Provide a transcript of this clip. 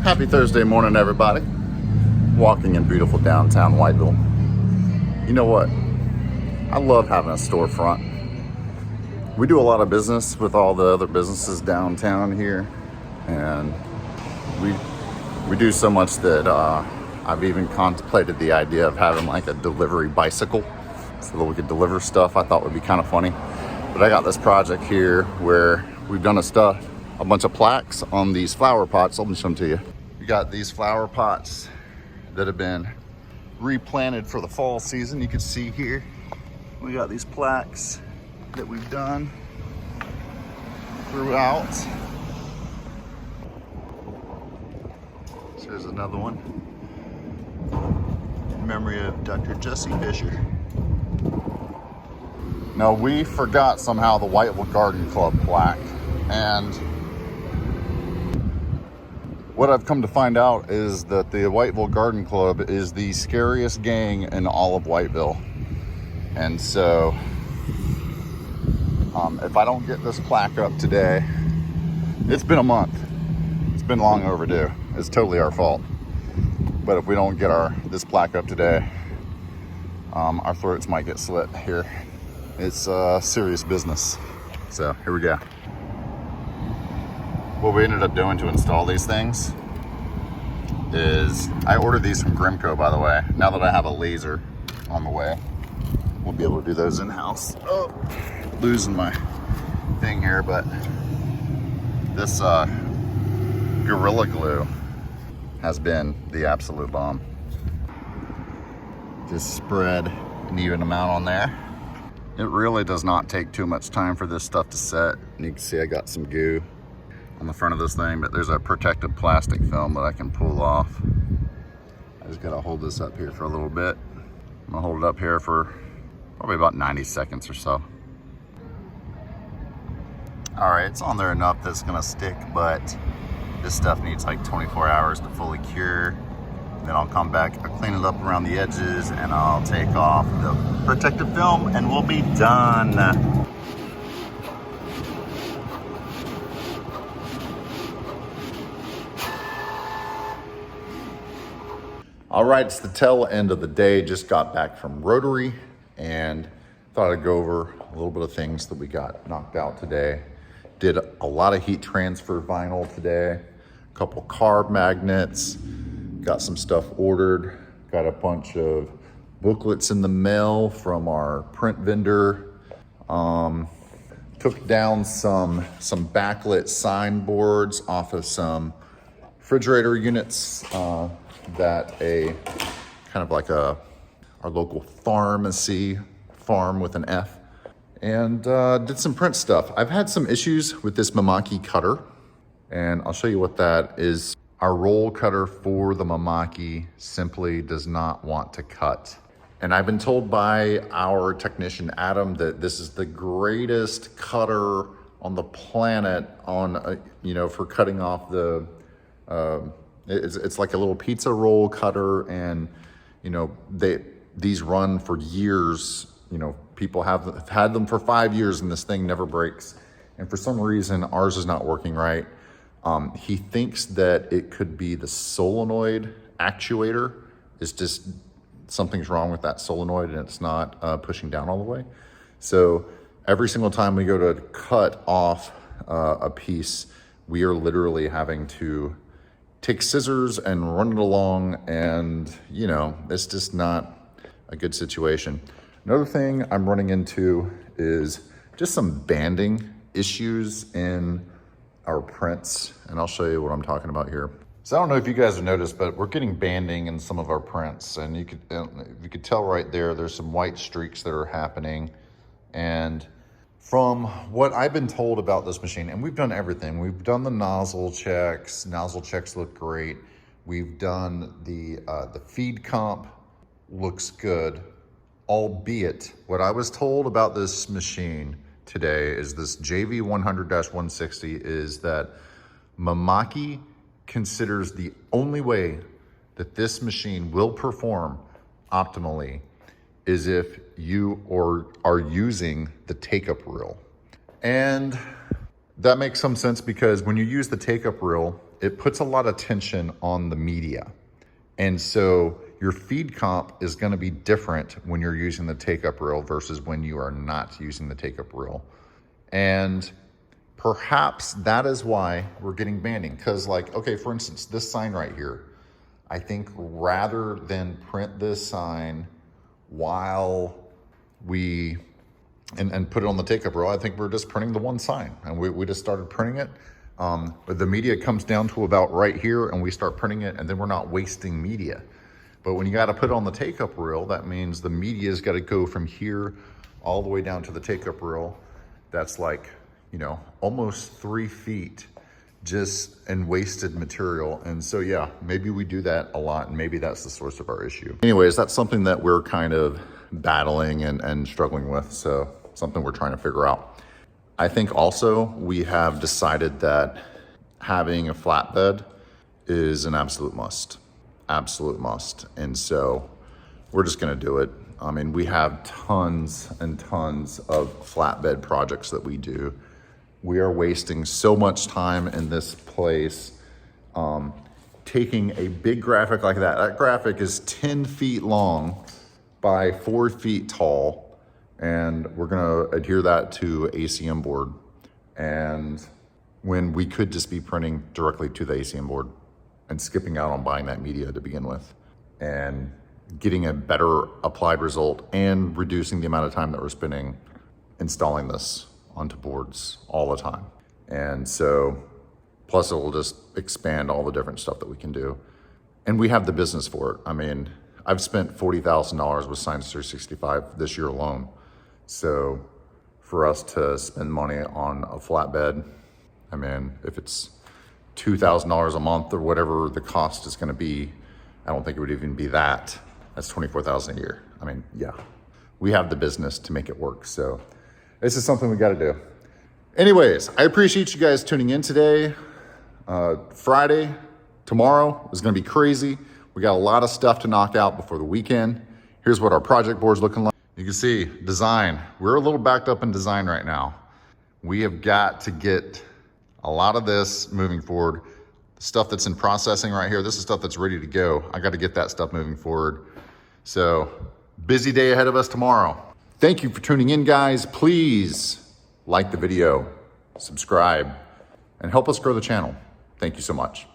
Happy Thursday morning, everybody. Walking in beautiful downtown Whiteville. You know what? I love having a storefront. We do a lot of business with all the other businesses downtown here, and we do so much that I've even contemplated the idea of having like a delivery bicycle so that we could deliver stuff. I thought would be kind of funny. But I got this project here where we've done a bunch of plaques on these flower pots. Let me show them to you. We got these flower pots that have been replanted for the fall season. You can see here, we got these plaques that we've done throughout. So here's another one. In memory of Dr. Jesse Fisher. Now, we forgot somehow the Whitewood Garden Club plaque, and what I've come to find out is that the Whiteville Garden Club is the scariest gang in all of Whiteville. And so, if I don't get this plaque up today, it's been a month. It's been long overdue. It's totally our fault. But if we don't get this plaque up today, our throats might get slit here. It's serious business. So here we go. What we ended up doing to install these things is, I ordered these from Grimco, by the way. Now that I have a laser on the way, we'll be able to do those in-house. Oh, losing my thing here, but this Gorilla Glue has been the absolute bomb. Just spread an even amount on there. It really does not take too much time for this stuff to set. And you can see I got some goo on the front of this thing, but there's a protective plastic film that I can pull off. I just gotta hold this up here for a little bit. I'm gonna hold it up here for probably about 90 seconds or so. All right, it's on there enough that's gonna stick, but this stuff needs like 24 hours to fully cure. Then I'll come back, I'll clean it up around the edges, and I'll take off the protective film, and we'll be done. All right, it's the tail end of the day. Just got back from Rotary and thought I'd go over a little bit of things that we got knocked out today. Did a lot of heat transfer vinyl today, a couple carb magnets, got some stuff ordered, got a bunch of booklets in the mail from our print vendor. Took down some backlit signboards off of some refrigerator units that a kind of like our local pharmacy, farm with an F, and did some print stuff. I've had some issues with this Mamaki cutter, and I'll show you what that is. Our roll cutter for the Mamaki simply does not want to cut. And I've been told by our technician, Adam, that this is the greatest cutter on the planet on, for cutting off the, it's like a little pizza roll cutter, and, these run for years. People have had them for 5 years and this thing never breaks. And for some reason, ours is not working right. He thinks that it could be the solenoid actuator. It's just, something's wrong with that solenoid and it's not pushing down all the way. So every single time we go to cut off a piece, we are literally having to take scissors and run it along, and it's just not a good situation. Another thing I'm running into is just some banding issues in our prints, and I'll show you what I'm talking about here. So I don't know if you guys have noticed, but we're getting banding in some of our prints, and you could tell right there's some white streaks that are happening. And from what I've been told about this machine, and we've done everything. We've done the nozzle checks. Nozzle checks look great. We've done the feed comp, looks good. Albeit, what I was told about this machine today is this JV 100-160 is that Mamaki considers the only way that this machine will perform optimally is if you are using the take-up reel. And That makes some sense because when you use the take-up reel, it puts a lot of tension on the media. And so your feed comp is gonna be different when you're using the take-up reel versus when you are not using the take-up reel. And perhaps that is why we're getting banding. Because like, okay, for instance, this sign right here, I think rather than print this sign while we, and put it on the take-up reel, I think we're just printing the one sign. And we just started printing it. But the media comes down to about right here and we start printing it, and then we're not wasting media. But when you got to put it on the take-up reel, that means the media's got to go from here all the way down to the take-up reel. That's like, you know, almost 3 feet just in wasted material. And so, yeah, maybe we do that a lot, and maybe that's the source of our issue. Anyways, that's something that we're kind of battling and struggling with. So something we're trying to figure out. I think also we have decided that having a flatbed is an absolute must. Absolute must. And so we're just gonna do it. I mean, we have tons and tons of flatbed projects that we do. We are wasting so much time in this place, taking a big graphic like that. That graphic is 10 feet long by 4 feet tall, and we're gonna adhere that to ACM board. And when we could just be printing directly to the ACM board and skipping out on buying that media to begin with, and getting a better applied result and reducing the amount of time that we're spending installing this onto boards all the time. And so, plus it will just expand all the different stuff that we can do. And we have the business for it. I mean, I've spent $40,000 with Science 365 this year alone. So for us to spend money on a flatbed, I mean, if it's $2,000 a month or whatever the cost is gonna be, I don't think it would even be that. That's $24,000 a year. I mean, yeah, we have the business to make it work. So this is something we gotta do. Anyways, I appreciate you guys tuning in today. Friday, tomorrow is gonna be crazy. We got a lot of stuff to knock out before the weekend. Here's what our project board's looking like. You can see design. We're a little backed up in design right now. We have got to get a lot of this moving forward. The stuff that's in processing right here, this is stuff that's ready to go. I got to get that stuff moving forward. So busy day ahead of us tomorrow. Thank you for tuning in, guys. Please like the video, subscribe, and help us grow the channel. Thank you so much.